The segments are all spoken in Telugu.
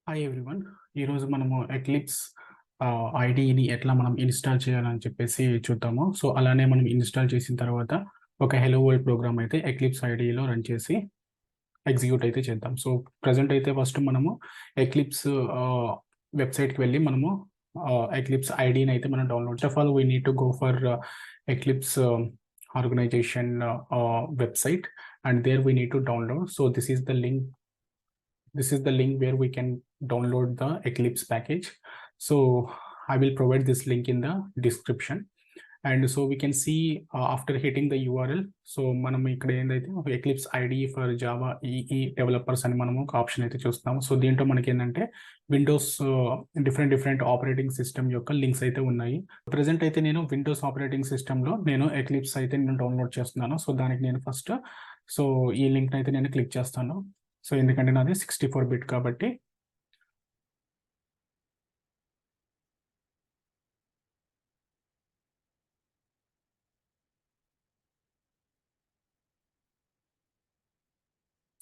Hi everyone. ఈరోజు మనము ఎక్లిప్స్ ఐడిని ఎట్లా మనం ఇన్స్టాల్ చేయాలని చెప్పేసి చూద్దాము. సో అలానే మనం ఇన్స్టాల్ చేసిన తర్వాత ఒక హెలో వరల్డ్ ప్రోగ్రామ్ అయితే ఎక్లిప్స్ ఐడిలో రన్ చేసి ఎగ్జిక్యూట్ అయితే చేద్దాం. సో ప్రజెంట్ అయితే ఫస్ట్ మనము ఎక్లిప్స్ వెబ్సైట్కి వెళ్ళి మనము ఎక్లిప్స్ ఐడిని అయితే మనం download. First of all we need to go for Eclipse organization website, and there we need to download. So this is the link where we can download the Eclipse package. So I will provide this link in the description. And so we can see after hitting the URL, so మనం ఇక్కడ ఏందైతే Eclipse IDE for Java EE developers అని మనము ఒక ఆప్షన్ అయితే చూస్తాము. సో దీంట్లో మనకి ఏంటంటే విండోస్ డిఫరెంట్ ఆపరేటింగ్ సిస్టమ్ యొక్క లింక్స్ అయితే ఉన్నాయి. ప్రెసెంట్ అయితే నేను విండోస్ ఆపరేటింగ్ సిస్టంలో నేను ఎక్లిప్స్ అయితే నేను డౌన్లోడ్ చేస్తున్నాను. సో దానికి నేను ఫస్ట్ ఈ లింక్ అయితే నేను క్లిక్ చేస్తాను. సో ఎందుకంటే నాది 64 బిట్ కాబట్టి.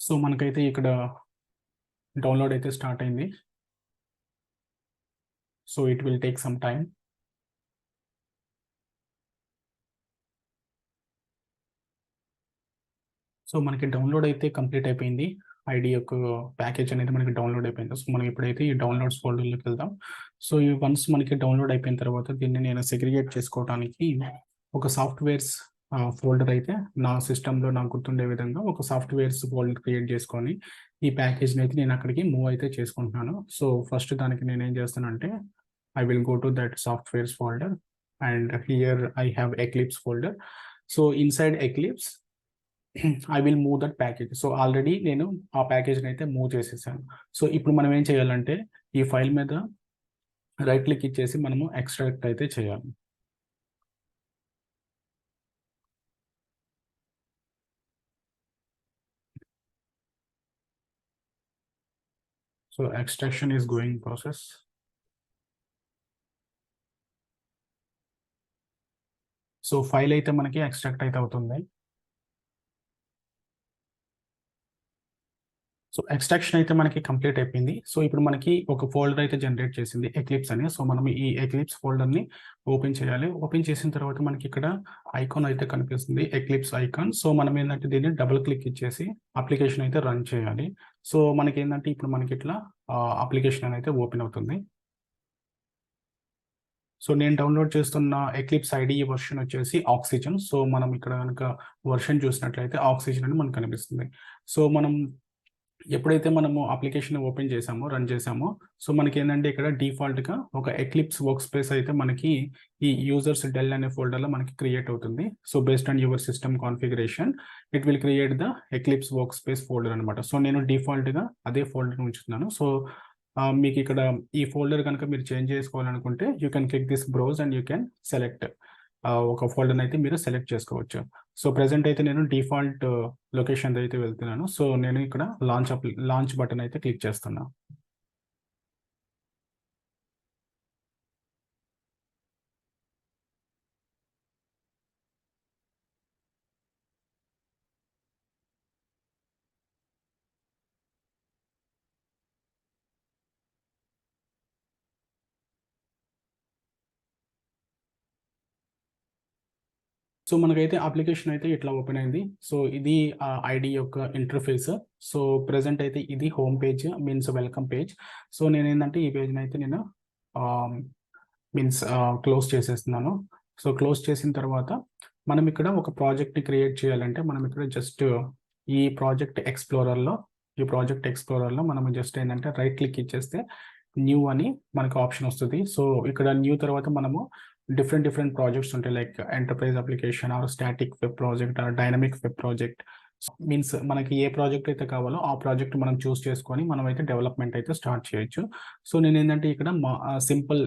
సో మనకైతే ఇక్కడ డౌన్లోడ్ అయితే స్టార్ట్ అయింది. So it will take some time. So మనకి డౌన్లోడ్ అయితే కంప్లీట్ అయిపోయింది. ఐడి యొక్క ప్యాకేజ్ అనేది మనకి డౌన్లోడ్ అయిపోయింది. సో మనం ఇప్పుడైతే ఈ డౌన్లోడ్స్ ఫోల్డర్లోకి వెళ్దాం. సో ఈ వన్స్ మనకి డౌన్లోడ్ అయిపోయిన తర్వాత దీన్ని నేను సెగ్రిగేట్ చేసుకోవడానికి ఒక సాఫ్ట్వేర్స్ ఫోల్డర్ అయితే నా సిస్టంలో నాకు గుర్తుండే విధంగా ఒక సాఫ్ట్వేర్స్ ఫోల్డర్ క్రియేట్ చేసుకొని ఈ ప్యాకేజ్ని అయితే నేను అక్కడికి మూవ్ అయితే చేసుకుంటున్నాను. సో ఫస్ట్ దానికి నేను ఏం చేస్తానంటే I will go to that softwares folder, and here I have Eclipse folder. So inside Eclipse I will move that package. So already నేను ఆ ప్యాకేజ్ని అయితే మూవ్ చేసేసాను. సో ఇప్పుడు మనం ఏం చేయాలంటే ఈ ఫైల్ మీద రైట్ క్లిక్ ఇచ్చేసి మనము ఎక్స్ట్రాక్ట్ అయితే చేయాలి. So extraction is going process. So file అయితే మనకి ఎక్స్ట్రాక్ట్ అయితే అవుతుంది. సో ఎక్స్ట్రాక్షన్ అయితే మనకి కంప్లీట్ అయిపోయింది. సో ఇప్పుడు మనకి ఒక ఫోల్డర్ అయితే జనరేట్ చేసింది ఎక్లిప్స్ అని. సో మనం ఈ ఎక్లిప్స్ ఫోల్డర్ని ఓపెన్ చేయాలి. ఓపెన్ చేసిన తర్వాత మనకి ఇక్కడ ఐకాన్ అయితే కనిపిస్తుంది, ఎక్లిప్స్ ఐకాన్. సో మనం ఏంటంటే దీన్ని డబుల్ క్లిక్ ఇచ్చేసి అప్లికేషన్ అయితే రన్ చేయాలి. సో మనకి ఏంటంటే ఇప్పుడు మనకి ఇట్లా అప్లికేషన్ అయితే ఓపెన్ అవుతుంది. సో నేను డౌన్లోడ్ చేస్తున్న ఎక్లిప్స్ ఐడిఈ వర్షన్ వచ్చేసి ఆక్సిజన్. సో మనం ఇక్కడ కనుక వర్షన్ చూసినట్లయితే ఆక్సిజన్ అని మనకు కనిపిస్తుంది. సో మనం ఎప్పుడైతే మనము అప్లికేషన్ ఓపెన్ చేసామో రన్ చేసామో సో మనకి ఏంటంటే ఇక్కడ డిఫాల్ట్గా ఒక ఎక్లిప్స్ వర్క్ స్పేస్ అయితే మనకి ఈ యూజర్స్ డెల్ అనే ఫోల్డర్లో మనకి క్రియేట్ అవుతుంది. So based on your system configuration it will create the eclipse work space folder అనమాట. సో నేను డిఫాల్ట్గా అదే ఫోల్డర్ ఉంచుతున్నాను. సో మీకు ఇక్కడ ఈ ఫోల్డర్ కనుక మీరు చేంజ్ చేసుకోవాలనుకుంటే you can click this browse and you can select ఒక ఫోల్డర్ని అయితే మీరు సెలెక్ట్ చేసుకోవచ్చు. సో ప్రెసెంట్ అయితే నేను డిఫాల్ట్ లొకేషన్ అయితే వెళ్తున్నాను. సో నేను ఇక్కడ లాంచ్ బటన్ అయితే క్లిక్ చేస్తున్నా. సో మనకైతే అప్లికేషన్ అయితే ఇట్లా ఓపెన్ అయింది. సో ఇది ఐడి యొక్క ఇంటర్ఫేస్. సో ప్రెసెంట్ అయితే ఇది home page means welcome page. So నేను ఏంటంటే ఈ పేజ్ని అయితే నేను మీన్స్ క్లోజ్ చేసేస్తున్నాను. సో క్లోజ్ చేసిన తర్వాత మనం ఇక్కడ ఒక ప్రాజెక్ట్ని క్రియేట్ చేయాలంటే మనం ఇక్కడ జస్ట్ ఈ ప్రాజెక్ట్ ఎక్స్ప్లోరర్లో మనం జస్ట్ ఏంటంటే రైట్ క్లిక్ ఇచ్చేస్తే న్యూ అని మనకు ఆప్షన్ వస్తుంది. సో ఇక్కడ న్యూ తర్వాత మనము డిఫరెంట్ ప్రాజెక్ట్స్ ఉంటాయి, like enterprise application or static web project or dynamic web project. Means మనకి ఏ ప్రాజెక్ట్ అయితే కావాలో ఆ ప్రాజెక్ట్ మనం చూస్ చేసుకొని మనం అయితే డెవలప్మెంట్ అయితే స్టార్ట్ చేయొచ్చు. సో నేను ఏంటంటే ఇక్కడ సింపుల్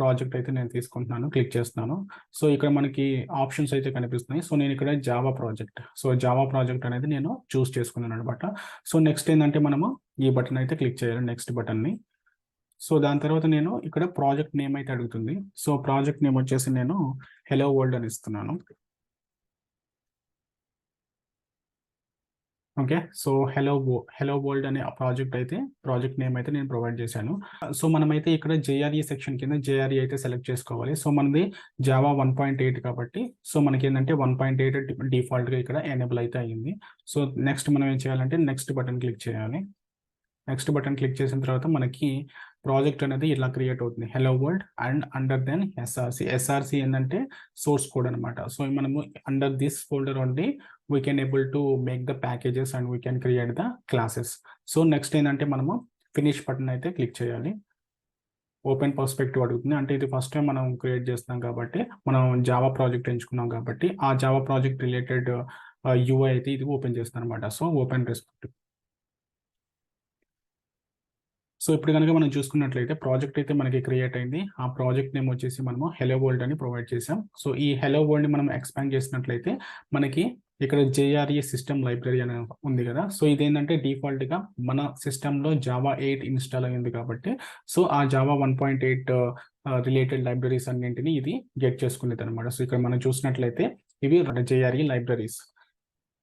ప్రాజెక్ట్ అయితే నేను తీసుకుంటున్నాను, క్లిక్ చేస్తున్నాను. సో ఇక్కడ మనకి ఆప్షన్స్ అయితే కనిపిస్తున్నాయి. సో నేను ఇక్కడ జావా ప్రాజెక్ట్ అనేది నేను చూస్ చేసుకున్నాను అనమాట. సో నెక్స్ట్ ఏంటంటే మనము ఈ బటన్ అయితే క్లిక్ చేయాలి, నెక్స్ట్ బటన్ని. సో దాని తర్వాత నేను ఇక్కడ ప్రాజెక్ట్ నేమ్ అయితే అడుగుతుంది. సో ప్రాజెక్ట్ నేమ్ వచ్చేసి నేను హెలో వరల్డ్ అని ఇస్తున్నాను. ఓకే. సో హెలో వరల్డ్ అనే ప్రాజెక్ట్ ప్రాజెక్ట్ నేమ్ అయితే నేను ప్రొవైడ్ చేశాను. సో మనమైతే ఇక్కడ జేఆర్ఈ సెక్షన్ కింద జేఆర్ఈ అయితే సెలెక్ట్ చేసుకోవాలి. సో మనది జావా 1.8 కాబట్టి సో మనకేందంటే 1.8 డిఫాల్ట్‌గా ఇక్కడ ఎనేబుల్ అయితే అయ్యింది. సో నెక్స్ట్ మనం ఏం చేయాలంటే నెక్స్ట్ బటన్ క్లిక్ చేయాలి. నెక్స్ట్ బటన్ క్లిక్ చేసిన తర్వాత మనకి ప్రాజెక్ట్ అనేది ఇలా క్రియేట్ అవుతుంది. Hello world and under then SRC ఏంటంటే సోర్స్ కోడ్ అనమాట. సో మనము under this folder only we can able to make the packages and we can create the classes. So next ఏంటంటే మనము ఫినిష్ బటన్ అయితే క్లిక్ చేయాలి. ఓపెన్ పర్స్పెక్టివ్ అడుగుతుంది. అంటే ఇది ఫస్ట్ టైం మనం క్రియేట్ చేస్తున్నాం కాబట్టి మనం జావా ప్రాజెక్ట్ ఎంచుకున్నాం కాబట్టి ఆ జావా ప్రాజెక్ట్ రిలేటెడ్ యూఐ అయితే ఇది ఓపెన్ చేస్తుంది అనమాట. So open respective. సో ఇప్పుడు కనుక మనం చూసుకున్నట్లయితే ప్రాజెక్ట్ అయితే మనకి క్రియేట్ అయింది. ఆ ప్రాజెక్ట్ నేమ్ వచ్చేసి మనము హెలో వరల్డ్ అని ప్రొవైడ్ చేసాం. సో ఈ హెలో వరల్డ్ని మనం ఎక్స్పాండ్ చేసినట్లయితే మనకి ఇక్కడ జేఆర్ఈ సిస్టమ్ లైబ్రరీ అని ఉంది కదా. సో ఇదేంటంటే డిఫాల్ట్గా మన సిస్టంలో జావా 8 ఇన్స్టాల్ అయింది కాబట్టి సో ఆ జావా 1.8 రిలేటెడ్ లైబ్రరీస్ అన్నింటినీ ఇది గెట్ చేసుకునేది అనమాట. సో ఇక్కడ మనం చూసినట్లయితే ఇవి జేఆర్ఈ లైబ్రరీస్.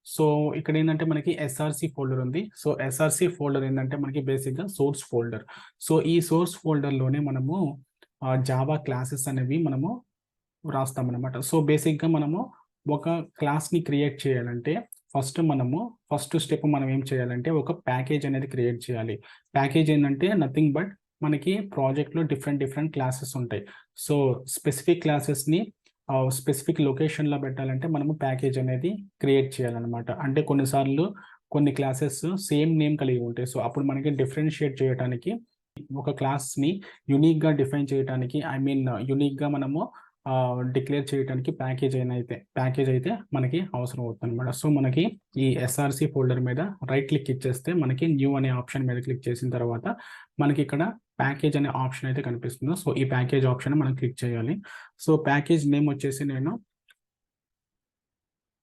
సో ఇక్కడ ఏంటంటే మనకి ఎస్ఆర్సి ఫోల్డర్ ఉంది. సో ఎస్ఆర్సి ఫోల్డర్ ఏంటంటే మనకి బేసిక్గా సోర్స్ ఫోల్డర్. సో ఈ సోర్స్ ఫోల్డర్లోనే మనము జావా క్లాసెస్ అనేవి మనము రాస్తామన్నమాట. సో బేసిక్గా మనము ఒక క్లాస్ని క్రియేట్ చేయాలంటే ఫస్ట్ స్టెప్ మనం ఏం చేయాలంటే ఒక ప్యాకేజ్ అనేది క్రియేట్ చేయాలి. ప్యాకేజ్ ఏంటంటే నథింగ్ బట్ మనకి ప్రాజెక్ట్లో డిఫరెంట్ క్లాసెస్ ఉంటాయి. సో స్పెసిఫిక్ క్లాసెస్ని స్పెసిఫిక్ లొకేషన్లో పెట్టాలంటే మనము ప్యాకేజ్ అనేది క్రియేట్ చేయాలన్నమాట. అంటే కొన్నిసార్లు కొన్ని క్లాసెస్ సేమ్ నేమ్ కలిగి ఉంటాయి. సో అప్పుడు మనకి డిఫరెన్షియేట్ చేయడానికి ఒక క్లాస్ని యూనిక్గా డిఫైన్ చేయడానికి యూనిక్గా మనము డిక్లేర్ చేయడానికి ప్యాకేజ్ అయితే మనకి అవసరం అవుతుంది అనమాట. సో మనకి ఈ ఎస్ఆర్సి ఫోల్డర్ మీద రైట్ క్లిక్ ఇచ్చేస్తే మనకి న్యూ అనే ఆప్షన్ మీద క్లిక్ చేసిన తర్వాత మనకి ఇక్కడ ప్యాకేజ్ అనే ఆప్షన్ అయితే కనిపిస్తుంది. సో ఈ ప్యాకేజ్ ఆప్షన్ మనం క్లిక్ చేయాలి. సో ప్యాకేజ్ నేమ్ వచ్చేసి నేను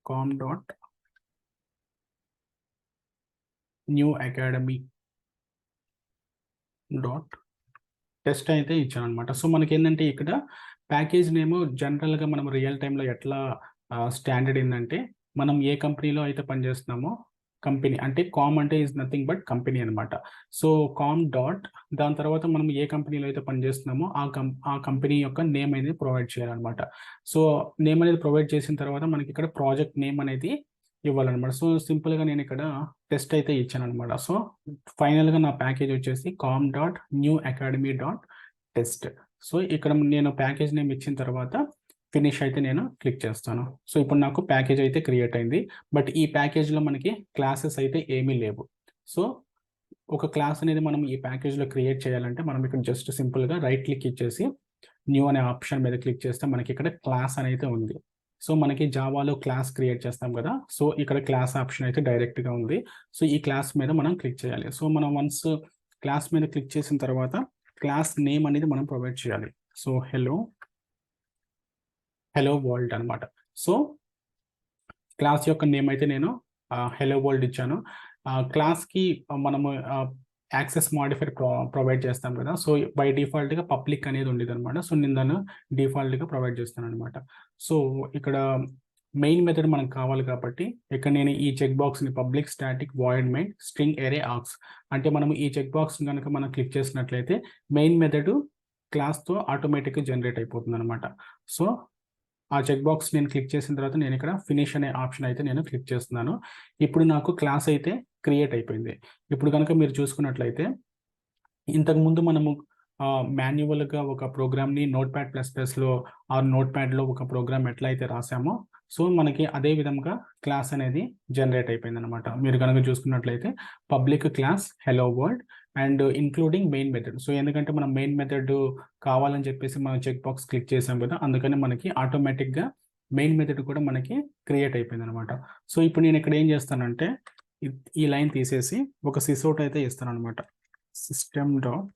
com.knewacademy.test అయితే ఇచ్చాను అనమాట. సో మనకి ఏంటంటే ఇక్కడ ప్యాకేజ్ నేమ్ జనరల్గా మనం రియల్ టైంలో ఎట్లా స్టాండర్డ్ ఏంటంటే మనం ఏ కంపెనీలో అయితే పనిచేస్తున్నామో కంపెనీ అంటే కామ్ అంటే ఈజ్ నథింగ్ బట్ కంపెనీ అనమాట. సో దాని తర్వాత మనం ఏ కంపెనీలో అయితే పనిచేస్తున్నామో ఆ కంపెనీ యొక్క నేమ్ అనేది ప్రొవైడ్ చేయాలన్నమాట. సో నేమ్ అనేది ప్రొవైడ్ చేసిన తర్వాత మనకి ఇక్కడ ప్రాజెక్ట్ నేమ్ అనేది ఇవ్వాలన్నమాట. సో సింపుల్గా నేను ఇక్కడ టెస్ట్ అయితే ఇచ్చాను అనమాట. సో ఫైనల్గా నా ప్యాకేజ్ వచ్చేసి com.knewacademy.test. సో ఇక్కడ నేను ప్యాకేజ్ నేమ్ ఇచ్చిన తర్వాత ఫినిష్ అయితే నేను క్లిక్ చేస్తాను. సో ఇప్పుడు నాకు ప్యాకేజ్ అయితే క్రియేట్ అయింది. బట్ ఈ ప్యాకేజ్లో మనకి క్లాసెస్ అయితే ఏమీ లేవు. సో ఒక క్లాస్ అనేది మనం ఈ ప్యాకేజ్లో క్రియేట్ చేయాలంటే మనం ఇక్కడ జస్ట్ సింపుల్గా రైట్ క్లిక్ ఇచ్చేసి న్యూ అనే ఆప్షన్ మీద క్లిక్ చేస్తే మనకి ఇక్కడ క్లాస్ అనేది ఉంది. సో మనకి జావాలో క్లాస్ క్రియేట్ చేస్తాం కదా. సో ఇక్కడ క్లాస్ ఆప్షన్ అయితే డైరెక్ట్గా ఉంది. సో ఈ క్లాస్ మీద మనం క్లిక్ చేయాలి. సో మనం వన్స్ క్లాస్ మీద క్లిక్ చేసిన తర్వాత క్లాస్ నేమ్ అనేది మనం ప్రొవైడ్ చేయాలి. సో హెలో వరల్డ్ అనమాట. సో క్లాస్ యొక్క నేమ్ అయితే నేను హెలో వరల్డ్ ఇచ్చాను. క్లాస్కి మనము యాక్సెస్ మాడిఫైర్ ప్రొవైడ్ చేస్తాం కదా. సో బై డిఫాల్ట్గా పబ్లిక్ అనేది ఉండేది అనమాట. సో నేను దాన్ని డిఫాల్ట్గా ప్రొవైడ్ చేస్తాను అనమాట. సో ఇక్కడ మెయిన్ మెథడ్ మనకు కావాలి కాబట్టి ఇక్కడ నేను ఈ చెక్ బాక్స్ని public static void main string array args అంటే మనం ఈ చెక్ బాక్స్ కనుక మనం క్లిక్ చేసినట్లయితే మెయిన్ మెథడ్ క్లాస్తో ఆటోమేటిక్గా జనరేట్ అయిపోతుంది అనమాట. సో ఆ చెక్ బాక్స్ నేను క్లిక్ చేసిన తర్వాత నేను ఇక్కడ ఫినిష్ అనే ఆప్షన్ అయితే నేను క్లిక్ చేస్తున్నాను. ఇప్పుడు నాకు క్లాస్ అయితే క్రియేట్ అయిపోయింది. ఇప్పుడు కనుక మీరు చూసుకున్నట్లయితే ఇంతకుముందు మనము మాన్యువల్గా ఒక ప్రోగ్రామ్ని నోట్ప్యాడ్లో నోట్ప్యాడ్లో ఒక ప్రోగ్రామ్ ఎట్లా అయితే రాసామో సో మనకి అదే విధంగా క్లాస్ అనేది జనరేట్ అయిపోయింది అనమాట. మీరు కనుక చూసుకున్నట్లయితే public class hello world and including main method. So ఎందుకంటే మనం మెయిన్ మెథడ్ కావాలని చెప్పేసి మనం చెక్ బాక్స్ క్లిక్ చేసాం కదా, అందుకని మనకి ఆటోమేటిక్గా మెయిన్ మెథడ్ కూడా మనకి క్రియేట్ అయిపోయింది అనమాట. సో ఇప్పుడు నేను ఇక్కడ ఏం చేస్తానంటే ఈ లైన్ తీసేసి ఒక సిసోట్ అయితే ఇస్తాను అనమాట. system.out.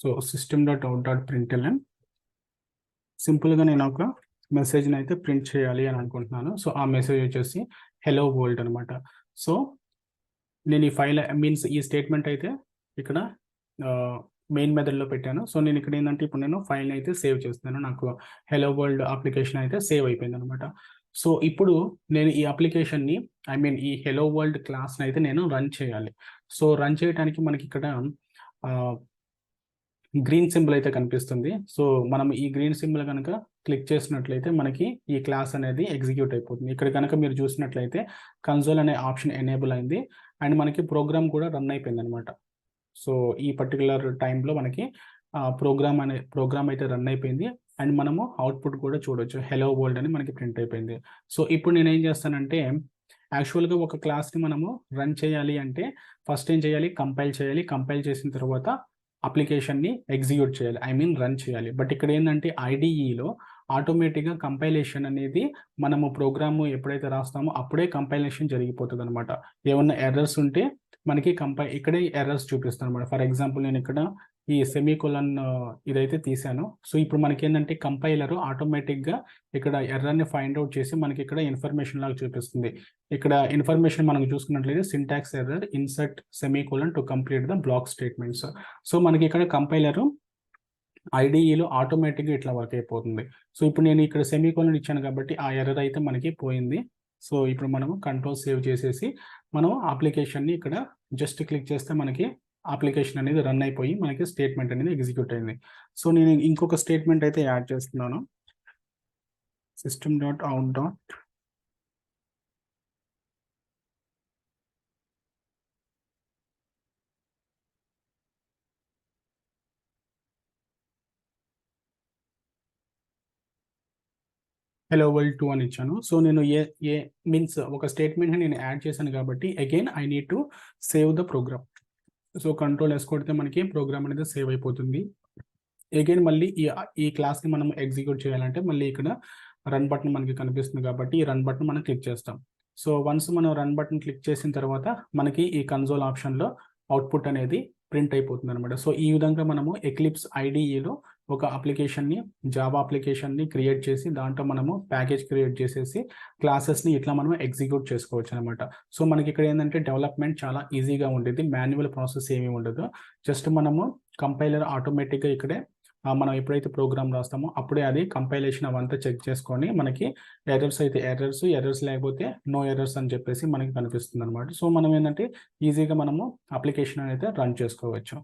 సో system.out.println సింపుల్గా నేను ఒక మెసేజ్ని అయితే ప్రింట్ చేయాలి అని అనుకుంటున్నాను. సో ఆ మెసేజ్ వచ్చేసి హెలో వరల్డ్ అనమాట. సో నేను ఈ ఫైల్ ఈ స్టేట్మెంట్ అయితే ఇక్కడ మెయిన్ మెథడ్‌లో పెట్టాను. సో, నేను ఇక్కడ ఏందంటే ఇప్పుడు నేను ఫైల్‌ని అయితే సేవ్ చేస్తున్నాను. నాకు హెలో వరల్డ్ అప్లికేషన్ అయితే సేవ్ అయిపోయిందనమాట. సో, ఇప్పుడు నేను ఈ అప్లికేషన్‌ని ఈ హెలో వరల్డ్ క్లాస్‌ని అయితే నేను రన్ చేయాలి. సో, రన్ చేయటానికి మనకిక్కడ ఆహ్, గ్రీన్ సింబల్ అయితే కనిపిస్తుంది. సో, మనం ఈ గ్రీన్ సింబల్ గనక క్లిక్ చేసినట్లయితే మనకి ఈ క్లాస్ అనేది ఎగ్జిక్యూట్ అయిపోతుంది. ఇక్కడ గనక మీరు చూసినట్లయితే కన్సోల్ అనే ఆప్షన్ ఎనేబుల్ అయింది. అండ్ మనకి ప్రోగ్రామ్ కూడా రన్ అయిపోయిందనమాట. సో, ఈ పర్టిక్యులర్ టైంలో మనకి ప్రోగ్రామ్ అయితే రన్ అయిపోయింది. అండ్ మనము అవుట్‌పుట్ కూడా చూడొచ్చు. హెలో వరల్డ్ అని మనకి ప్రింట్ అయిపోయింది. సో, ఇప్పుడు నేనేం చేస్తానంటే యాక్చువల్‌గా ఒక క్లాస్‌ని మనము రన్ చేయాలి అంటే ఫస్ట్ ఏం చేయాలి? కంపైల్ చేయాలి. కంపైల్ చేసిన తర్వాత అప్లికేషన్‌ని ఎగ్జిక్యూట్ చేయాలి. రన్ చేయాలి. బట్ ఇక్కడ ఏందంటే ఐడీఈలో ఆటోమేటిక్‌గా కంపైలేషన్ అనేది మనము ప్రోగ్రామ్ ఎప్పుడైతే రాస్తామో అప్పుడే కంపైలేషన్ జరిగిపోతదనమాట. ఏమన్నా ఎర్రర్స్ ఉంటే మనకి ఇక్కడే ఎర్రర్స్ చూపిస్తుందనమాట. ఫర్ ఎగ్జాంపుల్ నేను ఇక్కడ ఈ సెమీకోలన్ ఇదైతే తీశాను. సో, ఇప్పుడు మనకేందంటే కంపైలర్ ఆటోమేటిక్‌గా ఇక్కడ ఎర్రర్‌ని ఫైండ్ ఔట్ చేసి మనకి ఇక్కడ ఇన్ఫర్మేషన్ లాగా చూపిస్తుంది. ఇక్కడ ఇన్ఫర్మేషన్ మనం చూసుకున్నట్లయితే syntax error insert semicolon to complete the block statements. So, మనకి ఇక్కడ కంపైలరు ఐడీఈలో ఆటోమేటిక్‌గా ఇట్లా వర్క్ అయిపోతుంది. సో, ఇప్పుడు నేను ఇక్కడ సెమీకోలన్ ఇచ్చాను కాబట్టి ఆ ఎర్రర్ అయితే మనకి పోయింది. సో, ఇప్పుడు మనము కంట్రోల్ సేవ్ చేసేసి మనం అప్లికేషన్‌ని ఇక్కడ జస్ట్ క్లిక్ చేస్తే మనకి అప్లికేషన్ అనేది రన్ అయిపోయి మనకి స్టేట్మెంట్ అనేది ఎగ్జిక్యూట్ అయింది. సో, నేను ఇంకొక స్టేట్మెంట్ అయితే యాడ్ చేస్తున్నాను. system.out. హెలో వరల్డ్ 2 అని ఇచ్చాను. సో, నేను ఏ మీన్స్ ఒక స్టేట్మెంట్‌ని నేను యాడ్ చేశాను కాబట్టి again I need to save the program. So, control S కొడితే మనకి ప్రోగ్రామ్ అనేది సేవ్ అయిపోతుంది. అగైన్ మళ్ళీ ఈ క్లాస్‌ని మనం ఎగ్జిక్యూట్ చేయాలంటే మళ్ళీ ఇక్కడ రన్ బటన్ మనకి కనిపిస్తుంది కాబట్టి ఈ రన్ బటన్ మనం క్లిక్ చేస్తాం. సో, వన్స్ మనం రన్ బటన్ క్లిక్ చేసిన తర్వాత మనకి ఈ కన్సోల్ ఆప్షన్‌లో అవుట్‌పుట్ అనేది ప్రింట్ అయిపోతుందనమాట. సో, ఈ విధంగా మనము ఎక్లిప్స్ ఐడీఈలో ఒక జావా అప్లికేషన్‌ని క్రియేట్ చేసి దాంట్లో మనము ప్యాకేజ్ క్రియేట్ చేసేసి క్లాసెస్‌ని ఇట్లా మనం ఎగ్జిక్యూట్ చేసుకోవచ్చనమాట. సో, మనకిక్కడ ఏందంటే డెవలప్‌మెంట్ చాలా ఈజీగా ఉండిద్ది. మాన్యువల్ ప్రాసెస్ ఏమీ ఉండదు. జస్ట్ మనము కంపైలర్ ఆటోమేటిక్‌గా ఇక్కడే మనం ఎప్పుడైతే ప్రోగ్రామ్ రాస్తామో అప్పుడే అది కంపైలేషన్ అవంతా చెక్ చేసుకొని మనకి ఎర్రర్స్ అయితే ఎర్రర్స్ లేకపోతే నో ఎర్రర్స్ అని చెప్పేసి మనకి కనిపిస్తుందనమాట. సో, మనం ఏందంటే ఈజీగా మనము అప్లికేషన్ అయితే రన్ చేసుకోవచ్చు.